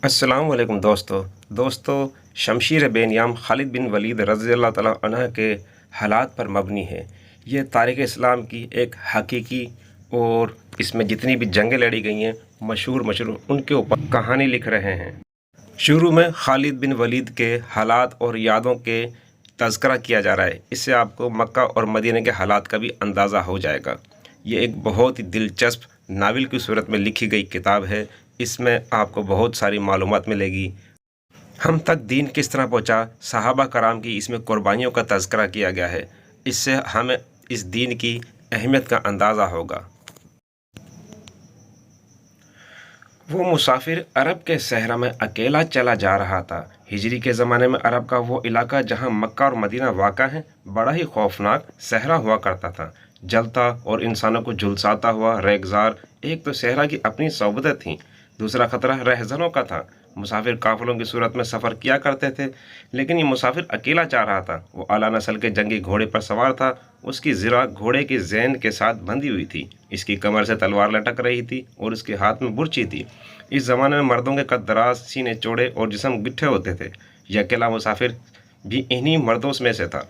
अस्सलाम वालेकुम दोस्तों शमशीर बेनियाम खालिद बिन वलीद रज़ी अल्लाह ताला अन्हु के हालात पर मबनी है। ये तारीख़ इस्लाम की एक हकीकी और इसमें जितनी भी जंगें लड़ी गई हैं मशहूर उनके ऊपर कहानी लिख रहे हैं। शुरू में खालिद बिन वलीद के हालात और यादों के तज़किरा किया जा रहा है। इससे आपको मक्का और मदीने के हालात का भी अंदाज़ा हो जाएगा। ये एक बहुत ही दिलचस्प नावल की सूरत में लिखी गई किताब है। इसमें आपको बहुत सारी मालूमात मिलेगी। हम तक दीन किस तरह पहुँचा, सहाबा कराम की इसमें कुर्बानियों का तज़किरा किया गया है। इससे हमें इस दीन की अहमियत का अंदाज़ा होगा। वो मुसाफिर अरब के सहरा में अकेला चला जा रहा था। हिजरी के ज़माने में अरब का वो इलाका जहाँ मक्का और मदीना वाक़ा है बड़ा ही खौफनाक सहरा हुआ करता था। जलता और इंसानों को झुलसाता हुआ रेगज़ार। एक तो सहरा की अपनी सोबतें थीं, दूसरा ख़तरा रहज़नों का था। मुसाफिर काफ़िलों की सूरत में सफ़र किया करते थे, लेकिन ये मुसाफिर अकेला जा रहा था। वो आला नस्ल के जंगी घोड़े पर सवार था। उसकी ज़िरा घोड़े की ज़ैन के साथ बंधी हुई थी। इसकी कमर से तलवार लटक रही थी और उसके हाथ में बुर्ची थी। इस ज़माने में मर्दों के कद दराज, सीने चौड़े और जिस्म गिट्ठे होते थे। यह अकेला मुसाफिर भी इन्हीं मर्दों में से था,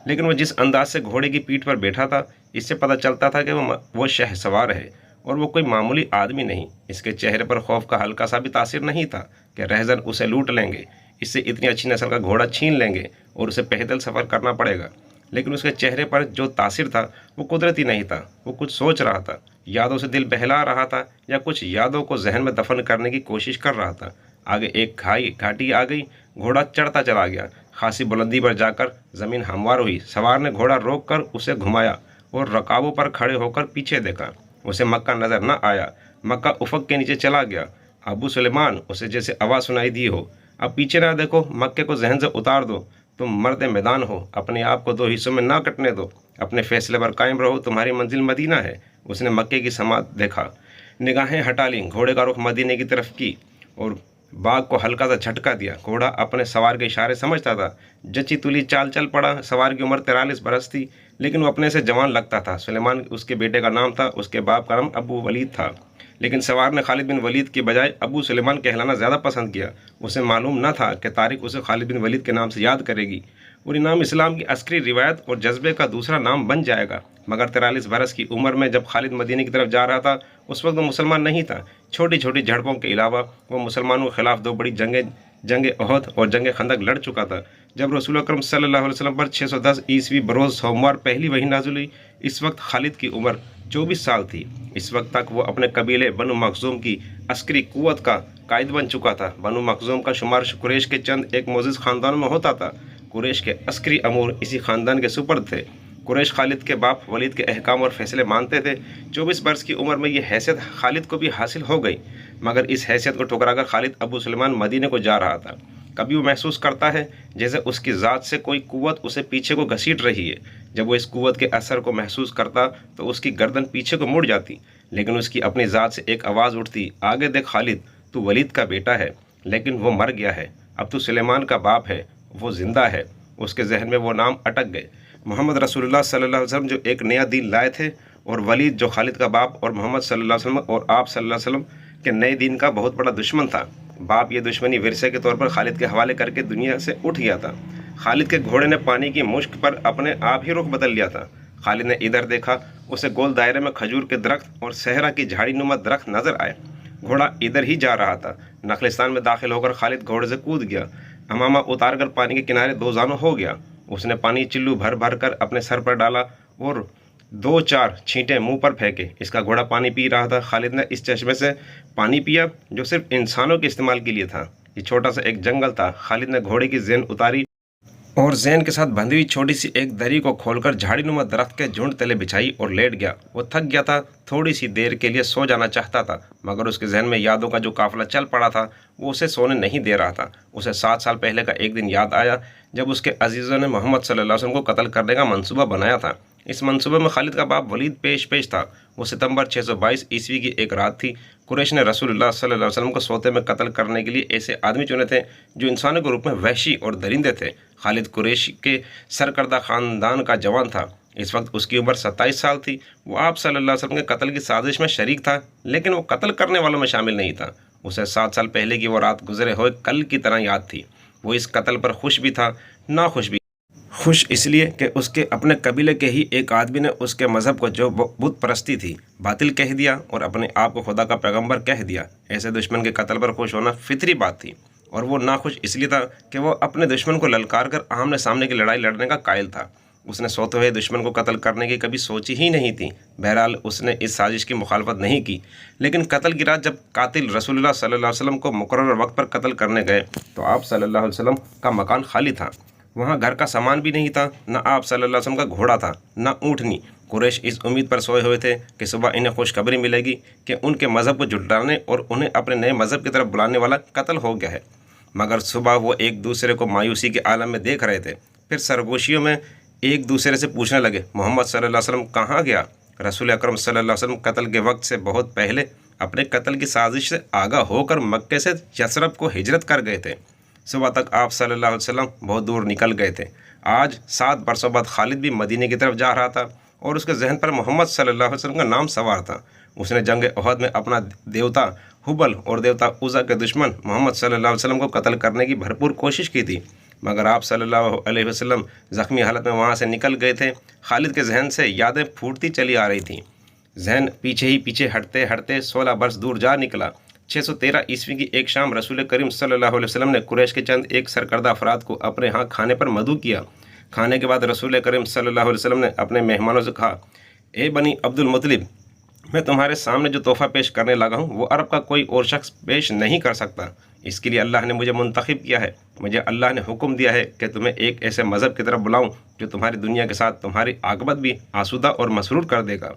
लेकिन वो जिस अंदाज से घोड़े की पीठ पर बैठा था, इससे पता चलता था कि वो शहसवार है और वो कोई मामूली आदमी नहीं। इसके चेहरे पर खौफ का हल्का सा भी तासिर नहीं था कि रहज़न उसे लूट लेंगे, इससे इतनी अच्छी नस्ल का घोड़ा छीन लेंगे और उसे पैदल सफ़र करना पड़ेगा। लेकिन उसके चेहरे पर जो तासिर था वो कुदरती नहीं था। वो कुछ सोच रहा था, यादों से दिल बहला रहा था या कुछ यादों को जहन में दफन करने की कोशिश कर रहा था। आगे एक घाटी आ गई। घोड़ा चढ़ता चला गया। खासी बुलंदी पर जाकर ज़मीन हमवार हुई। सवार ने घोड़ा रोक कर उसे घुमाया और रकाबों पर खड़े होकर पीछे देखा। उसे मक्का नज़र न आया। मक्का उफक के नीचे चला गया। अबू सुलेमान, उसे जैसे आवाज़ सुनाई दी हो, अब पीछे ना देखो, मक्के को जहन से उतार दो। तुम मर्द मैदान हो, अपने आप को दो हिस्सों में ना कटने दो। अपने फैसले पर कायम रहो, तुम्हारी मंजिल मदीना है। उसने मक्के की समात देखा, निगाहें हटा लीं, घोड़े का रुख मदीने की तरफ की और बाघ को हल्का सा झटका दिया। घोड़ा अपने सवार के इशारे समझता था। जची तुली चाल चल पड़ा। सवार की उम्र 43 बरस थी, लेकिन वो अपने से जवान लगता था। सुलेमान उसके बेटे का नाम था। उसके बाप का नाम अबू वलीद था, लेकिन सवार ने खालिद बिन वलीद के बजाय अबू सुलेमान कहलाना ज़्यादा पसंद किया। उसे मालूम न था कि तारीख उसे खालिद बिन वलीद के नाम से याद करेगी और ये नाम इस्लाम की अस्करी रिवायत और जज्बे का दूसरा नाम बन जाएगा। मगर 43 बरस की उम्र में जब खालिद मदीने की तरफ जा रहा था, उस वक्त वो मुसलमान नहीं था। छोटी छोटी झड़पों के अलावा वो मुसलमानों के खिलाफ 2 बड़ी जंग ओहद और जंग खंदक लड़ चुका था। जब रसूल अकरम सल्लल्लाहु अलैहि वसल्लम पर 610 ईस्वी बरोज़ सोमवार पहली वही नाज़िल हुई, इस वक्त खालिद की उम्र 24 साल थी। इस वक्त तक वो अपने कबीले बनु मखज़ूम की अस्करी कुव्वत का कायद बन चुका था। बनु मखज़ूम का शुमार कुरैश के चंद एक मोअज़्ज़ज़ ख़ानदानों में होता था। कुरैश के अस्करी अमूर इसी ख़ानदान के सुपर्द थे। कुरैश खालिद के बाप वलीद के अहकाम और फैसले मानते थे। 24 वर्ष की उम्र में ये हैसियत खालिद को भी हासिल हो गई, मगर इस हैसियत को ठुकराकर खालिद अबू सुलेमान मदीने को जा रहा था। कभी वो महसूस करता है जैसे उसकी ज़ात से कोई कुव्वत उसे पीछे को घसीट रही है। जब वो इस कुव्वत के असर को महसूस करता तो उसकी गर्दन पीछे को मुड़ जाती, लेकिन उसकी अपनी ज़ात से एक आवाज़ उठती, आगे देख खालिद, तू वलीद का बेटा है, लेकिन वो मर गया है। अब तू सुलेमान का बाप है, वो ज़िंदा है। उसके जहन में वो नाम अटक गए। मोहम्मद रसूलुल्लाह सल्लल्लाहु अलैहि वसल्लम जो एक नया दीन लाए थे, और वलीद जो खालिद का बाप और मोहम्मद सल्लल्लाहु अलैहि वसल्लम और आप सल्लल्लाहु अलैहि वसल्लम के नए दीन का बहुत बड़ा दुश्मन था। बाप ये दुश्मनी विरसे के तौर पर खालिद के हवाले करके दुनिया से उठ गया था। खालिद के घोड़े ने पानी की मुश्क पर अपने आप ही रुख बदल लिया था। खालिद ने इधर देखा, उसे गोल दायरे में खजूर के दरख्त और सहरा की झाड़ी नुमा दरख्त नजर आए। घोड़ा इधर ही जा रहा था। नखलिस्तान में दाखिल होकर खालिद घोड़े से कूद गया। अमामा उतार कर पानी के किनारे 2 जानों हो गया। उसने पानी चिल्लू भर भर कर अपने सर पर डाला और 2-4 छींटे मुंह पर फेंके। इसका घोड़ा पानी पी रहा था। खालिद ने इस चश्मे से पानी पिया जो सिर्फ इंसानों के इस्तेमाल के लिए था। ये छोटा सा एक जंगल था। खालिद ने घोड़े की ज़ैन उतारी और ज़ैन के साथ बंधी हुई छोटी सी एक दरी को खोलकर झाड़ीनुमा दरख्त के झुंड तले बिछाई और लेट गया। वो थक गया था, थोड़ी सी देर के लिए सो जाना चाहता था, मगर उसके जहन में यादों का जो काफिला चल पड़ा था वो उसे सोने नहीं दे रहा था। उसे 7 साल पहले का एक दिन याद आया जब उसके अजीज़ों ने मोहम्मद सल्लल्लाहु अलैहि वसल्लम को कत्ल करने का मंसूबा बनाया था। इस मंसूबे में खालिद का बाप वलीद पेश था। वो सितंबर 622 ईस्वी की एक रात थी। कुरैश ने रसूलुल्लाह सल्लल्लाहु अलैहि वसल्लम को सोते में कत्ल करने के लिए ऐसे आदमी चुने थे जो इंसानों के रूप में वहशी और दरिंदे थे। खालिद कुरैश के सरकर्दा ख़ानदान का जवान था। इस वक्त उसकी उम्र 27 साल थी। वो आप सल्लल्लाहु अलैहि वसल्लम के कत्ल की साजिश में शरीक था, लेकिन वो कत्ल करने वालों में शामिल नहीं था। اسے 7 سال پہلے کی وہ رات گزرے ہوئے کل کی طرح یاد تھی۔ وہ اس قتل پر خوش بھی تھا، ناخوش بھی۔ خوش اس لیے کہ اس کے اپنے قبیلے کے ہی ایک آدمی نے اس کے مذہب کو، جو بت پرستی تھی، باطل کہہ دیا اور اپنے آپ کو خدا کا پیغمبر کہہ دیا۔ ایسے دشمن کے قتل پر خوش ہونا فطری بات تھی، اور وہ ناخوش اس لیے تھا کہ وہ اپنے دشمن کو للکار کر آمنے سامنے کی لڑائی لڑنے کا قائل تھا۔ اس نے سوتے ہوئے دشمن کو قتل کرنے کی کبھی سوچی ہی نہیں تھی۔ بہرحال اس نے اس سازش کی مخالفت نہیں کی، لیکن قتل کی رات جب قاتل رسول اللہ صلی اللہ علیہ وسلم کو مقررہ وقت پر قتل کرنے گئے تو آپ صلی اللہ علیہ وسلم کا مکان خالی تھا۔ وہاں گھر کا سامان بھی نہیں تھا، نہ آپ صلی اللہ علیہ وسلم کا گھوڑا تھا، نہ اونٹنی۔ قریش اس امید پر سوئے ہوئے تھے کہ صبح انہیں خوشخبری ملے گی کہ ان کے مذہب کو جھٹلانے اور انہیں اپنے نئے مذہب کی طرف بلانے والا قتل ہو گیا ہے، مگر صبح وہ ایک دوسرے کو مایوسی کے عالم میں دیکھ رہے تھے۔ پھر سرگوشیوں میں ایک دوسرے سے پوچھنے لگے، محمد صلی اللہ علیہ وسلم کہاں گیا؟ رسول اکرم صلی اللہ علیہ وسلم قتل کے وقت سے بہت پہلے اپنے قتل کی سازش سے آگاہ ہو کر مکے سے یثرب کو ہجرت کر گئے تھے۔ صبح تک آپ صلی اللہ علیہ وسلم بہت دور نکل گئے تھے۔ آج 7 برسوں بعد خالد بھی مدینے کی طرف جا رہا تھا اور اس کے ذہن پر محمد صلی اللہ علیہ وسلم کا نام سوار تھا۔ اس نے جنگ احد میں اپنا دیوتا حبل اور دیوتا عزا کے دشمن محمد صلی اللہ علیہ وسلم کو قتل کرنے کی بھرپور کوشش کی تھی، مگر آپ صلی اللہ علیہ وسلم زخمی حالت میں وہاں سے نکل گئے تھے۔ خالد کے ذہن سے یادیں پھوٹتی چلی آ رہی تھیں۔ ذہن پیچھے ہی پیچھے ہٹتے ہٹتے 16 برس دور جا نکلا۔ 613 عیسوی کی ایک شام رسول کریم صلی اللہ علیہ وسلم نے قریش کے چند ایک سرکردہ افراد کو اپنے ہاں کھانے پر مدعو کیا۔ کھانے کے بعد رسول کریم صلی اللہ علیہ وسلم نے اپنے مہمانوں سے کہا، اے بنی عبد المطلب، میں تمہارے سامنے جو تحفہ پیش کرنے لگا ہوں وہ عرب کا کوئی اور شخص پیش نہیں کر سکتا۔ اس کے لیے اللہ نے مجھے منتخب کیا ہے۔ مجھے اللہ نے حکم دیا ہے کہ تمہیں ایک ایسے مذہب کی طرف بلاؤں جو تمہاری دنیا کے ساتھ تمہاری عاقبت بھی آسودہ اور مسرور کر دے گا۔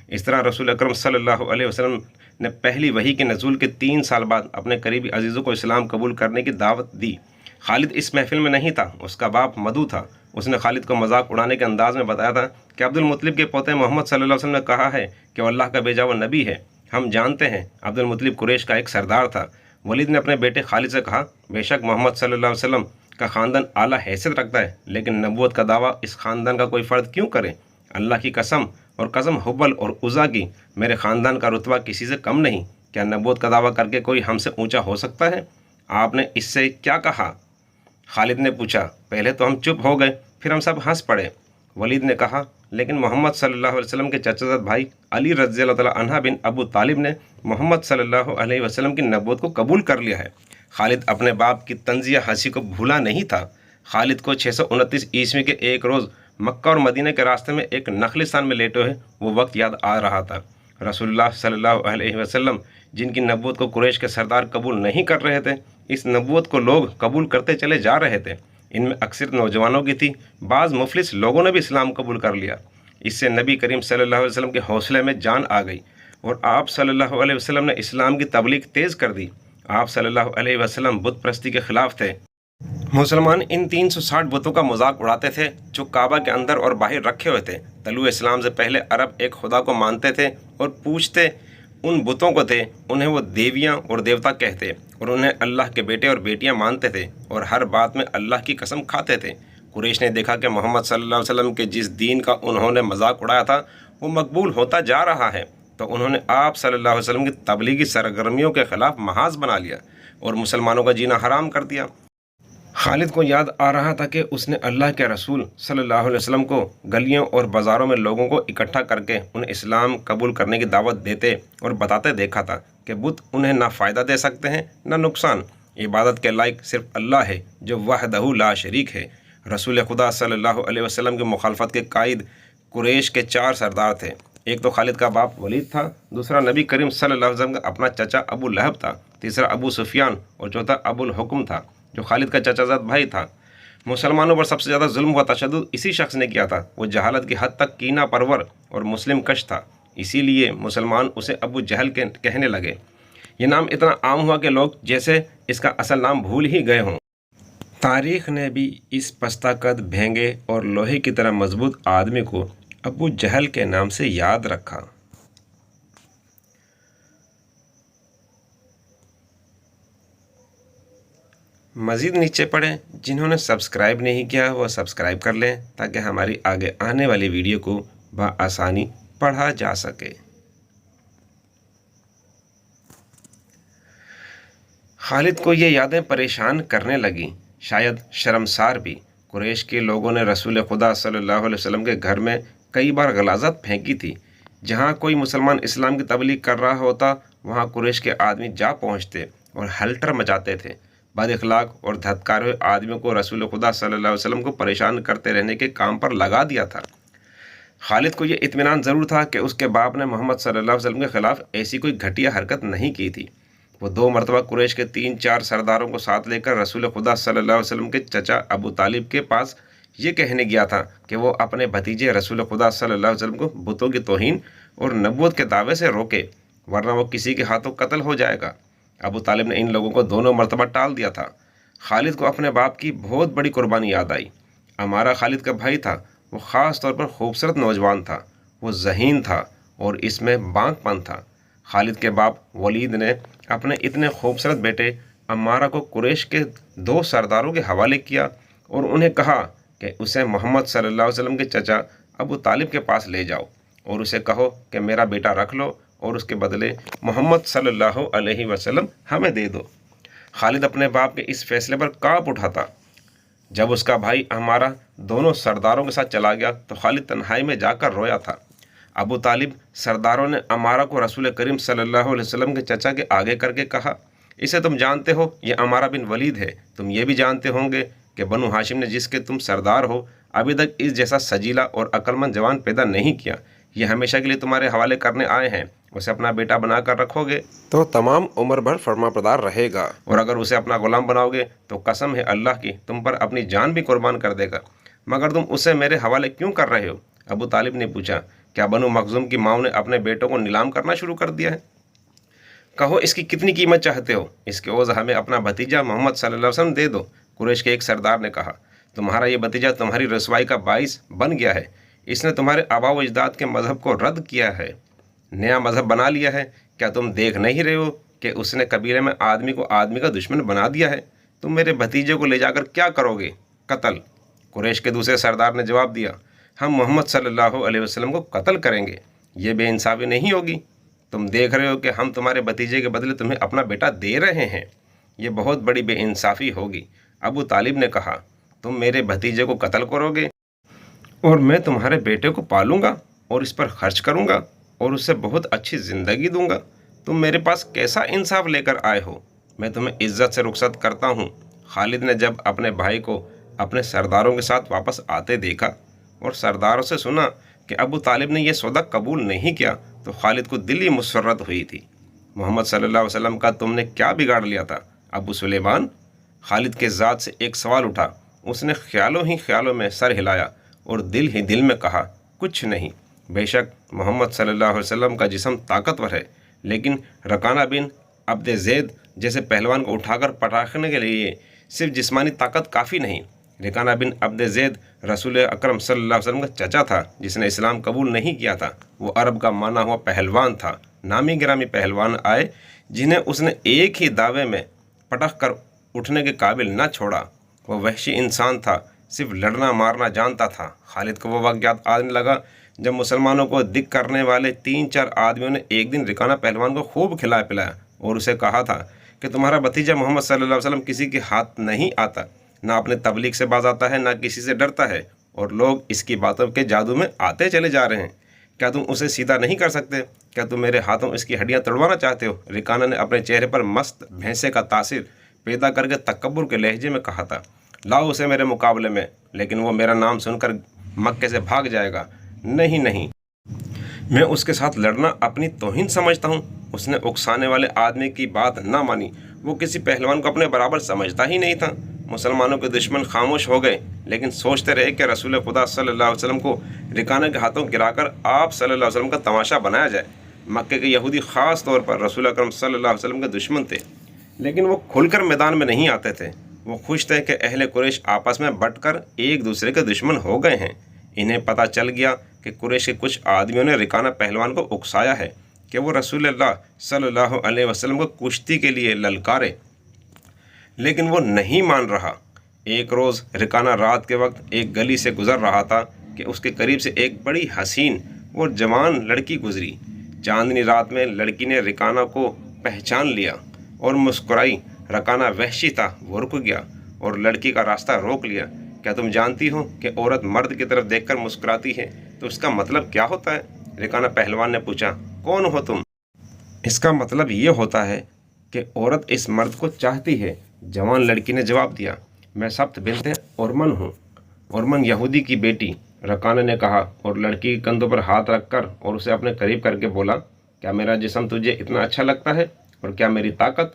اس طرح رسول اکرم صلی اللہ علیہ وسلم نے پہلی وحی کے نزول کے 3 سال بعد اپنے قریبی عزیزوں کو اسلام قبول کرنے کی دعوت دی۔ خالد اس محفل میں نہیں تھا، اس کا باپ مدعو تھا۔ اس نے خالد کو مذاق اڑانے کے انداز میں بتایا تھا کہ عبد المطلب کے پوتے محمد صلی اللہ علیہ وسلم نے کہا ہے کہ وہ اللہ کا بھیجا ہوا نبی ہے۔ ہم جانتے ہیں عبد المطلب قریش کا ایک سردار تھا۔ ولید نے اپنے بیٹے خالد سے کہا، بے شک محمد صلی اللہ علیہ وسلم کا خاندان اعلیٰ حیثیت رکھتا ہے، لیکن نبوت کا دعویٰ اس خاندان کا کوئی فرد کیوں کرے؟ اللہ کی قسم اور قسم حبل اور عزا کی، میرے خاندان کا رتبہ کسی سے کم نہیں۔ کیا نبوت کا دعویٰ کر کے کوئی ہم سے اونچا ہو سکتا ہے؟ آپ نے اس سے کیا کہا؟ خالد نے پوچھا۔ پہلے تو ہم چپ ہو گئے، پھر ہم سب ہنس پڑے۔ ولید نے کہا، لیکن محمد صلی اللہ علیہ وسلم کے چچا زاد بھائی علی رضی اللہ تعالیٰ عنہ بن ابو طالب نے محمد صلی اللہ علیہ وسلم کی نبوت کو قبول کر لیا ہے۔ خالد اپنے باپ کی طنزیہ ہنسی کو بھولا نہیں تھا۔ خالد کو 629 عیسوی کے ایک روز مکہ اور مدینہ کے راستے میں ایک نخلستان میں لیٹے ہوئے وہ وقت یاد آ رہا تھا۔ رسول اللہ صلی اللہ علیہ وسلم جن کی نبوت کو قریش کے سردار قبول نہیں کر رہے تھے، اس نبوت کو لوگ قبول کرتے چلے جا رہے تھے۔ ان میں اکثر نوجوانوں کی تھی، بعض مفلس لوگوں نے بھی اسلام قبول کر لیا۔ اس سے نبی کریم صلی اللہ علیہ وسلم کے حوصلے میں جان آ گئی اور آپ صلی اللہ علیہ وسلم نے اسلام کی تبلیغ تیز کر دی۔ آپ صلی اللہ علیہ وسلم بت پرستی کے خلاف تھے۔ مسلمان ان 360 بتوں کا مذاق اڑاتے تھے جو کعبہ کے اندر اور باہر رکھے ہوئے تھے۔ طلوع اسلام سے پہلے عرب ایک خدا کو مانتے تھے اور پوچھتے ان بتوں کو تھے، انہیں وہ دیویاں اور دیوتا کہتے اور انہیں اللہ کے بیٹے اور بیٹیاں مانتے تھے اور ہر بات میں اللہ کی قسم کھاتے تھے۔ قریش نے دیکھا کہ محمد صلی اللہ علیہ وسلم کے جس دین کا انہوں نے مذاق اڑایا تھا وہ مقبول ہوتا جا رہا ہے، تو انہوں نے آپ صلی اللہ علیہ وسلم کی تبلیغی سرگرمیوں کے خلاف محاذ بنا لیا اور مسلمانوں کا جینا حرام کر دیا۔ خالد کو یاد آ رہا تھا کہ اس نے اللہ کے رسول صلی اللہ علیہ وسلم کو گلیوں اور بازاروں میں لوگوں کو اکٹھا کر کے انہیں اسلام قبول کرنے کی دعوت دیتے اور بتاتے دیکھا تھا کہ بت انہیں نہ فائدہ دے سکتے ہیں نہ نقصان۔ عبادت کے لائق صرف اللہ ہے جو وحدہ لا شریک ہے۔ رسول خدا صلی اللہ علیہ وسلم کی مخالفت کے قائد قریش کے 4 سردار تھے۔ ایک تو خالد کا باپ ولید تھا، دوسرا نبی کریم صلی اللہ علیہ وسلم کا اپنا چچا ابو لہب تھا، تیسرا ابو سفیان اور چوتھا ابو الحکم تھا جو خالد کا چچا زاد بھائی تھا۔ مسلمانوں پر سب سے زیادہ ظلم و تشدد اسی شخص نے کیا تھا۔ وہ جہالت کی حد تک کینہ پرور اور مسلم کش تھا، اسی لیے مسلمان اسے ابو جہل کے کہنے لگے۔ یہ نام اتنا عام ہوا کہ لوگ جیسے اس کا اصل نام بھول ہی گئے ہوں۔ تاریخ نے بھی اس پستہ قد بھینگے اور لوہے کی طرح مضبوط آدمی کو ابو جہل کے نام سے یاد رکھا۔ مزید نیچے پڑھیں، جنہوں نے سبسکرائب نہیں کیا وہ سبسکرائب کر لیں تاکہ ہماری آگے آنے والی ویڈیو کو بآسانی پڑھا جا سکے۔ खालिद को ये यादें परेशान करने लगीं, शायद शर्मसार भी। कुरैश के लोगों ने रसूल खुदा सल्लल्लाहु अलैहि वसल्लम के घर में कई बार गलाज़त फेंकी थी। जहाँ कोई मुसलमान इस्लाम की तबलीग कर रहा होता, वहाँ कुरैश के आदमी जा पहुँचते और हलचल मचाते थे। बद-इख़लाक़ और धत्कारे हुए आदमियों को रसूल खुदा सल्लल्लाहु अलैहि वसल्लम को परेशान करते रहने के काम पर लगा दिया था। खालिद को ये इत्मीनान ज़रूर था कि उसके बाप ने मोहम्मद सल्लल्लाहु अलैहि वसल्लम के ख़िलाफ़ ऐसी कोई घटिया हरकत नहीं की थी। वो 2 मरतबा कुरैश के 3-4 सरदारों को साथ लेकर रसूल खुदा सल्लल्लाहु अलैहि वसल्लम के चचा अबू तालिब के पास ये कहने गया था कि वो अपने भतीजे रसूल खुदा सल्लल्लाहु अलैहि वसल्लम को बुतों की तौहीन और नबूवत के दावे से रोके, वरना वो किसी के हाथों कत्ल हो जाएगा। अबू तालिब ने इन लोगों को दोनों मरतबा टाल दिया था। खालिद को अपने बाप की बहुत बड़ी कुर्बानी याद आई। अमारा खालिद का भाई था। वो ख़ास तौर पर खूबसूरत नौजवान था। वो ज़हीन था और इसमें बांकपन था। खालिद के बाप वलीद ने अपने इतने खूबसूरत बेटे अम्मारा को कुरैश के 2 सरदारों के हवाले किया और उन्हें कहा कि उसे मोहम्मद सल्लल्लाहु अलैहि वसल्लम के चचा अबू तालिब के पास ले जाओ और उसे कहो कि मेरा बेटा रख लो और उसके बदले मोहम्मद सल्लल्लाहु अलैहि वसल्लम हमें दे दो। खालिद अपने बाप के इस फैसले पर काँप उठा था। जब उसका भाई हमारा दोनों सरदारों के साथ चला गया तो खालिद तन्हाई में जाकर रोया था। अबू तालिब सरदारों ने अमारा को रसूल करीम सल्लल्लाहु अलैहि वसल्लम के चचा के आगे करके कहा, इसे तुम जानते हो, ये अमारा बिन वलीद है। तुम ये भी जानते होंगे कि बनु हाशिम ने जिसके तुम सरदार हो अभी तक इस जैसा सजीला और अक्लमंद जवान पैदा नहीं किया। ये हमेशा के लिए तुम्हारे हवाले करने आए हैं। उसे अपना बेटा बनाकर रखोगे तो तमाम उम्र भर फरमाबरदार रहेगा, और अगर उसे अपना गुलाम बनाओगे तो कसम है अल्लाह की तुम पर अपनी जान भी कुर्बान कर देगा। मगर तुम उसे मेरे हवाले क्यों कर रहे हो? अबू तालिब ने पूछा, क्या बनु मखजूम की माओ ने अपने बेटों को नीलाम करना शुरू कर दिया है? कहो इसकी कितनी कीमत चाहते हो? इसके ओज़ हमें अपना भतीजा मोहम्मद सल्लल्लाहु अलैहि वसल्लम दे दो। कुरैश के एक सरदार ने कहा, तुम्हारा ये भतीजा तुम्हारी रसवाई का बाइस बन गया है। इसने तुम्हारे आबा व अजदाद के मज़हब को रद्द किया है, नया मज़हब बना लिया है। क्या तुम देख नहीं रहे हो कि उसने कबीले में आदमी को आदमी का दुश्मन बना दिया है? तुम मेरे भतीजे को ले जाकर क्या करोगे? कत्ल। कुरैश के दूसरे सरदार ने जवाब दिया, हम मोहम्मद सल्लल्लाहु अलैहि वसल्लम को कत्ल करेंगे। ये बेइंसाफ़ी नहीं होगी। तुम देख रहे हो कि हम तुम्हारे भतीजे के बदले तुम्हें अपना बेटा दे रहे हैं। ये बहुत बड़ी बेइंसाफ़ी होगी। अबू तालिब ने कहा, तुम मेरे भतीजे को कत्ल करोगे और मैं तुम्हारे बेटे को पालूंगा और इस पर खर्च करूंगा और उससे बहुत अच्छी ज़िंदगी दूंगा। तुम मेरे पास कैसा इंसाफ लेकर आए हो? मैं तुम्हें इज्जत से रुखसत करता हूँ। खालिद ने जब अपने भाई को अपने सरदारों के साथ वापस आते देखा और सरदारों से सुना कि अबू तालिब ने यह सौदा कबूल नहीं किया तो खालिद को दिली मुसर्रत हुई थी। मोहम्मद सल्लल्लाहु अलैहि वसल्लम का तुमने क्या बिगाड़ लिया था अबू सुलेमान? खालिद के ज़ात से एक सवाल उठा। उसने ख्यालों ही ख्यालों में सर हिलाया और दिल ही दिल में कहा, कुछ नहीं। बेशक मोहम्मद सल्लल्लाहु अलैहि वसल्लम का जिस्म ताकतवर है, लेकिन रकाना बिन अब्द ज़ैद जैसे पहलवान को उठाकर पटाखने के लिए सिर्फ जिस्मानी ताकत काफ़ी नहीं। रकाना बिन अब्द ज़ैद रसूल अकरम सल्लल्लाहु अलैहि वसल्लम का चचा था, जिसने इस्लाम कबूल नहीं किया था। वो अरब का माना हुआ पहलवान था। नामी गिरामी पहलवान आए जिन्हें उसने एक ही दावे में पटक कर उठने के काबिल न छोड़ा। वो वहशी इंसान था, सिर्फ लड़ना मारना जानता था। खालिद को वो वक्त याद आने लगा जब मुसलमानों को दिक करने वाले 3-4 आदमियों ने एक दिन रकाना पहलवान को खूब खिलाया पिलाया और उसे कहा था कि तुम्हारा भतीजा मोहम्मद सल्लल्लाहु अलैहि वसल्लम किसी के हाथ नहीं आता, ना अपने तबलीग से बाज आता है, ना किसी से डरता है, और लोग इसकी बातों के जादू में आते चले जा रहे हैं। क्या तुम उसे सीधा नहीं कर सकते? क्या तुम मेरे हाथों इसकी हड्डियाँ तोड़वाना चाहते हो? रकाना ने अपने चेहरे पर मस्त भैंसे का तासिर पैदा करके तकब्बुर के लहजे में कहा था, लाओ उसे मेरे मुकाबले में, लेकिन वो मेरा नाम सुनकर मक्के से भाग जाएगा। नहीं नहीं, मैं उसके साथ लड़ना अपनी तौहीन समझता हूँ। उसने उकसाने वाले आदमी की बात ना मानी। वो किसी पहलवान को अपने बराबर समझता ही नहीं था। मुसलमानों के दुश्मन खामोश हो गए, लेकिन सोचते रहे कि रसूल खुदा सल्लल्लाहु अलैहि वसल्लम को रकाना के हाथों गिराकर आप सल्लल्लाहु अलैहि वसल्लम का तमाशा बनाया जाए। मक्के के यहूदी ख़ास तौर पर रसूल अकरम सल्लल्लाहु अलैहि वसल्लम के दुश्मन थे, लेकिन वो खुलकर मैदान में नहीं आते थे। वो खुश थे कि अहले कुरैश आपस में बंटकर एक दूसरे के दुश्मन हो गए हैं। इन्हें पता चल गया कि कुरैश के कुछ आदमियों ने रकाना पहलवान को उकसाया है कि वो रसूलुल्लाह सल्लल्लाहु अलैहि वसल्लम को कुश्ती के लिए ललकारे, लेकिन वो नहीं मान रहा। एक रोज़ रकाना रात के वक्त एक गली से गुज़र रहा था कि उसके करीब से एक बड़ी हसीन और जवान लड़की गुजरी। चांदनी रात में लड़की ने रकाना को पहचान लिया और मुस्कुराई। रकाना वहशी था, वो रुक गया और लड़की का रास्ता रोक लिया। क्या तुम जानती हो कि औरत मर्द की तरफ देखकर मुस्कुराती है तो उसका मतलब क्या होता है? रकाना पहलवान ने पूछा। कौन हो तुम? इसका मतलब ये होता है कि औरत इस मर्द को चाहती है। जवान लड़की ने जवाब दिया। मैं सब्त बिन्ते ओरमन हूँ, ओरमन यहूदी की बेटी, रकाना ने कहा और लड़की के कंधों पर हाथ रखकर और उसे अपने करीब करके बोला, क्या मेरा जिस्म तुझे इतना अच्छा लगता है? और क्या मेरी ताकत?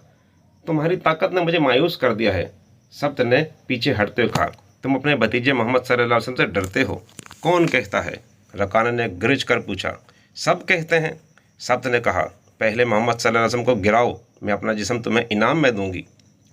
तुम्हारी ताकत ने मुझे मायूस कर दिया है। सब्त ने पीछे हटते हुए कहा, तुम अपने भतीजे मोहम्मद सल्लल्लाहु अलैहि वसल्लम से डरते हो? कौन कहता है? रकाना ने गिरज कर पूछा। सब कहते हैं। सब्त ने कहा, पहले मोहम्मद सल्लल्लाहु अलैहि वसल्लम को गिराओ, मैं अपना जिस्म तुम्हें इनाम में दूंगी।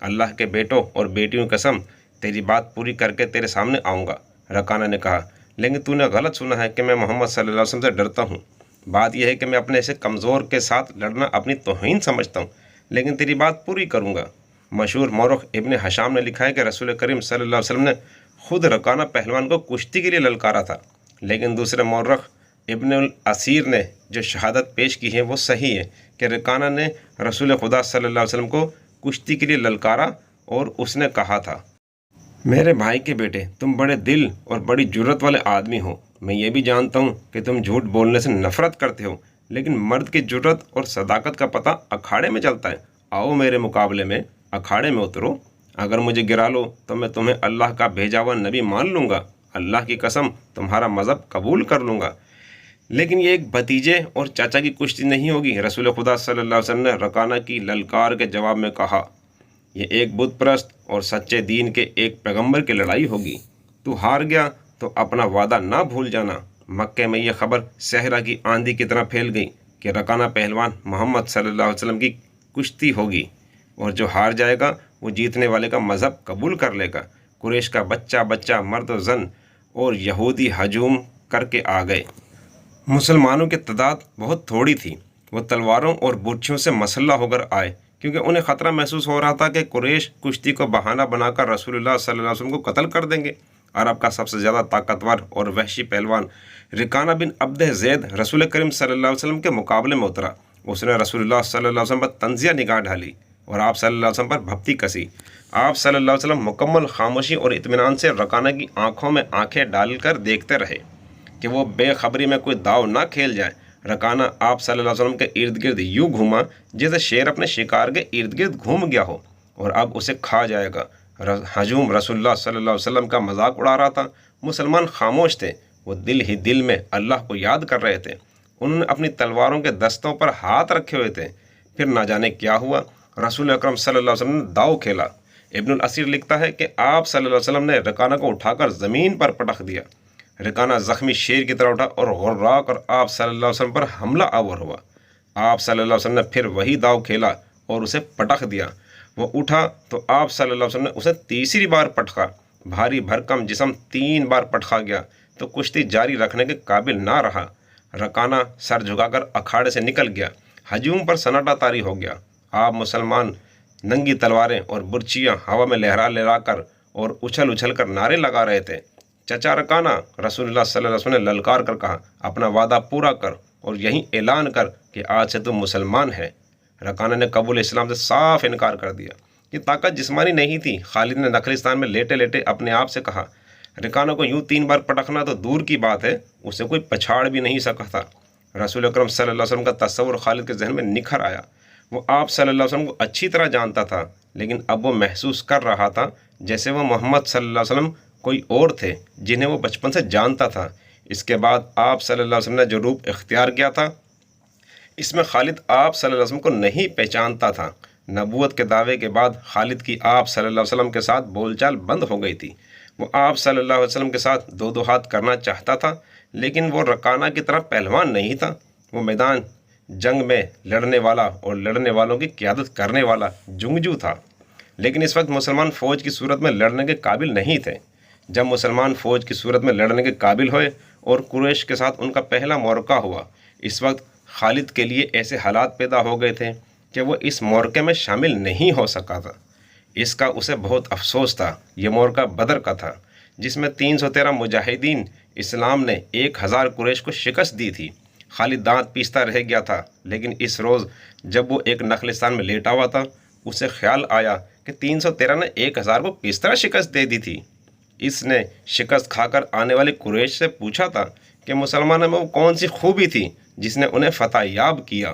अल्लाह के बेटों और बेटियों की कसम, तेरी बात पूरी करके तेरे सामने आऊँगा। रकाना ने कहा, लेकिन तूने गलत सुना है कि मैं मोहम्मद सल्लल्लाहु अलैहि वसल्लम से डरता हूँ। बात यह है कि मैं अपने ऐसे कमज़ोर के साथ लड़ना अपनी तौहीन समझता हूँ, लेकिन तेरी बात पूरी करूँगा। मशहूर मौरख इब्न हशाम ने लिखा है कि रसूल करीम सल्लल्लाहु अलैहि वसल्लम ने खुद रकाना पहलवान को कुश्ती के लिए ललकारा था, लेकिन दूसरे मौरख इब्न असीर ने जो शहादत पेश की है वो सही है कि रकाना ने रसूल खुदा सल्लल्लाहु अलैहि वसल्लम को कुश्ती के लिए ललकारा और उसने कहा था, मेरे भाई के बेटे, तुम बड़े दिल और बड़ी जुर्रत वाले आदमी हो। मैं ये भी जानता हूँ कि तुम झूठ बोलने से नफरत करते हो, लेकिन मर्द की जुर्रत और सदाकत का पता अखाड़े में चलता है। आओ मेरे मुकाबले में अखाड़े में उतरो। अगर मुझे गिरा लो तो मैं तुम्हें अल्लाह का भेजा हुआ नबी मान लूँगा। अल्लाह की कसम, तुम्हारा मज़हब कबूल कर लूँगा। लेकिन ये एक भतीजे और चाचा की कुश्ती नहीं होगी। रसूल खुदा सल्लल्लाहु अलैहि वसल्लम ने रकाना की ललकार के जवाब में कहा, ये एक बुत परस्त और सच्चे दीन के एक पैगंबर की लड़ाई होगी। तू हार गया तो अपना वादा ना भूल जाना। मक्के में यह खबर सहरा की आंधी की तरह फैल गई कि रकाना पहलवान मोहम्मद सल्लल्लाहु अलैहि वसल्लम की कुश्ती होगी और जो हार जाएगा वो जीतने वाले का मज़हब कबूल कर लेगा। कुरैश का बच्चा बच्चा, मर्द व जन और यहूदी हजूम करके आ गए। मुसलमानों की तादाद बहुत थोड़ी थी। वो तलवारों और बुर्छियों से मसल्ला होकर आए, क्योंकि उन्हें ख़तरा महसूस हो रहा था कि कुरैश कुश्ती को बहाना बनाकर रसूलुल्लाह सल्लल्लाहु अलैहि वसल्लम को कत्ल कर देंगे। अरब का सबसे ज़्यादा ताकतवर और वहशी पहलवान रकाना बिन अब्द ज़ैद रसूल करीम सल्लल्लाहु अलैहि वसल्लम के मुकाबले में उतरा। उसने रसूलुल्लाह सल्लल्लाहु अलैहि वसल्लम पर तंज़िया निगाह डाली और आप सल्लल्लाहु अलैहि वसल्लम पर भपती कसी। आप सल्लल्लाहु अलैहि वसल्लम मुकम्मल खामोशी और इत्मीनान से रकाना की आँखों में आँखें डालकर देखते रहे कि वो बेखबरी में कोई दाव ना खेल जाए। रकाना आप सल्लल्लाहु अलैहि वसल्लम के इर्द गिर्द यूँ घूमा जैसे शेर अपने शिकार के इर्द गिर्द घूम गया हो और अब उसे खा जाएगा। हजूम रसूलुल्लाह सल्लल्लाहु अलैहि वसल्लम का मजाक उड़ा रहा था। मुसलमान खामोश थे, वो दिल ही दिल में अल्लाह को याद कर रहे थे। उन्होंने अपनी तलवारों के दस्तों पर हाथ रखे हुए थे। फिर ना जाने क्या हुआ, रसूल अकरम सल्लल्लाहु अलैहि वसल्लम ने दाव खेला। इब्नुल असीर लिखता है कि आप सल्लल्लाहु अलैहि वसल्लम ने रकाना को उठाकर ज़मीन पर पटक दिया। रकाना ज़ख्मी शेर की तरह उठा और गुर्रा कर आप सल्लल्लाहु अलैहि वसल्लम पर हमला आवर हुआ। आप सल्लल्लाहु अलैहि वसल्लम ने फिर वही दाव खेला और उसे पटक दिया। वो उठा तो आप सल्लल्लाहु अलैहि वसल्लम ने उसे तीसरी बार पटका। भारी भरकम जिस्म 3 बार पटका गया तो कुश्ती जारी रखने के काबिल ना रहा। रकाना सर झुकाकर अखाड़े से निकल गया। हजूम पर सन्नाटा तारी हो गया। आप मुसलमान नंगी तलवारें और बुर्चियाँ हवा में लहरा लहरा कर और उछल उछल कर नारे लगा रहे थे। चचा रकाना, रसूलुल्लाह सल्लल्लाहु अलैहि वसल्लम ने ललकार कर कहा, अपना वादा पूरा कर और यही ऐलान कर कि आज से तुम मुसलमान है। रकाना ने कबूल इस्लाम से साफ इनकार कर दिया। कि ताकत जिस्मानी नहीं थी। खालिद ने नखलिस्तान में लेटे लेटे अपने आप से कहा, रकाना को यूँ 3 बार पटकना तो दूर की बात है, उसे कोई पछाड़ भी नहीं सका था। रसूल अकरम सल्लल्लाहु अलैहि वसल्लम का तस्वुर खालिद के जहन में निखर आया। वो आप सल्लल्लाहु अलैहि वसल्लम को अच्छी तरह जानता था, लेकिन अब वो महसूस कर रहा था जैसे वो मोहम्मद सल्लल्लाहु अलैहि वसल्लम कोई और थे जिन्हें वो बचपन से जानता था। इसके बाद आप सल्लल्लाहु अलैहि वसल्लम ने जो रूप इख्तियार किया था, इसमें खालिद आप सल्लल्लाहु अलैहि वसल्लम को नहीं पहचानता था। नबूवत के दावे के बाद खालिद की आप सल्लल्लाहु अलैहि वसल्लम के साथ बोलचाल बंद हो गई थी। वो आप सल्लल्लाहु अलैहि वसल्लम के साथ दो दो हाथ करना चाहता था, लेकिन वो रकाना की तरह पहलवान नहीं था। वो मैदान जंग में लड़ने वाला और लड़ने वालों की क़यादत करने वाला जुंगजू था, लेकिन इस वक्त मुसलमान फ़ौज की सूरत में लड़ने के काबिल नहीं थे। जब मुसलमान फ़ौज की सूरत में लड़ने के काबिल हुए और कुरैश के साथ उनका पहला मोरका हुआ, इस वक्त खालिद के लिए ऐसे हालात पैदा हो गए थे कि वो इस मोरके में शामिल नहीं हो सका था। इसका उसे बहुत अफसोस था। ये मोरका बदर का था, जिसमें 313 मुजाहिदीन इस्लाम ने 1000 कुरैश को शिकस्त दी थी। खालिद दांत पीसता रह गया था, लेकिन इस रोज़ जब वो एक नखलिस्तान में लेटा हुआ था, उसे ख्याल आया کہ 313 نے 1000 کو کس طرح شکست دے دی تھی۔ اس نے شکست کھا کر آنے والے قریش سے پوچھا تھا کہ مسلمانوں میں وہ کون سی خوبی تھی جس نے انہیں فتح یاب کیا۔